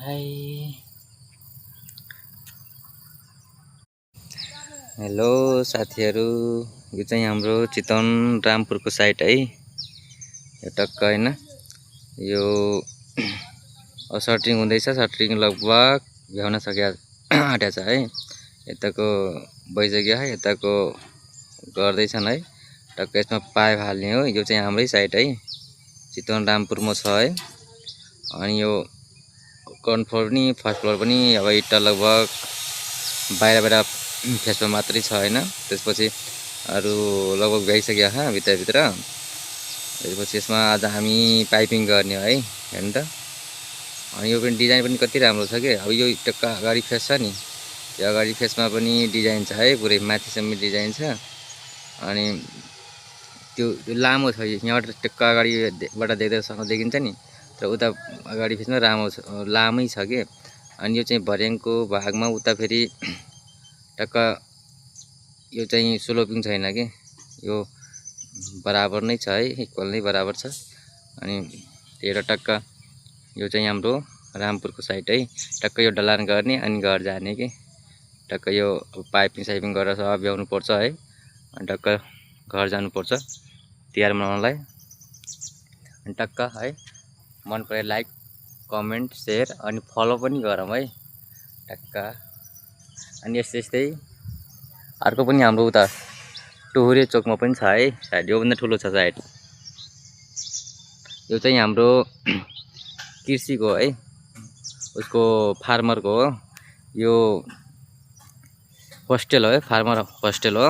Hi hello साथीहरु, यो चाहिँ हाम्रो चितवन रामपुरको साइट है। यो टक्क हैन, यो सटरिङ हुँदैछ। सटरिङ लगभग भ्याउन आँटेको छ है। यताको भइसक्यो है, यताको गर्दैछन् है। टक्क यसमा पाइप हाल्ने हो। यो चाहिँ हाम्रै साइट है, चितवन रामपुरमा छ है। अनि यो ग्राउन्ड फ्लोर पनि फर्स्ट फ्लोर पनि अब इट्टा लगभग बाहिर फेसमा मात्रै छ हैन। त्यसपछि अरु लगभग भइसक्यो हा भित्र। त्यसपछि यसमा आज हामी पाइपिङ गर्ने हो है, हेर्नु त। अनि यो पनि डिजाइन पनि कति राम्रो छ के। अब यो टक्क अगाडि फेस छ नि, यो अगाडि फेसमा पनि डिजाइन छ है, पुरै माथिसम्म डिजाइन छ। अनि त्यो लामो छ, यहाँबाट टक्क अगाडिबाट देख्दासम्म देखिन्छ नि, तर उता अगाडि फेसमा लामै छ के। अनि यो चाहिँ भर्याङको भागमा उता फेरि टक्क यो चाहिँ स्लोपिङ छैन के, यो बराबर नै छ है, इक्वल नै बराबर छ। अनि तेरो टक्क यो चाहिँ हाम्रो रामपुरको साइट है। टक्क यो ढलान गर्ने अनि घर जाने के। टक्क यो पाइपिङ साइपिङ गरेर सब भ्याउनु पर्छ है। अनि टक्क घर जानु पर्छ तिहार मनाउनलाई। अनि टक्क है, मन परे लाइक कमेन्ट शेयर अनि फलो पनि गरौँ है टक्क। अनि यस्तै अर्को पनि हाम्रो उता टोहुरे चोकमा पनि छ है सायद, योभन्दा ठुलो छ सायद। यो चाहिँ हाम्रो कृषिको है, उसको फार्मरको हो। यो होस्टेल हो है, फार्मर होस्टेल हो।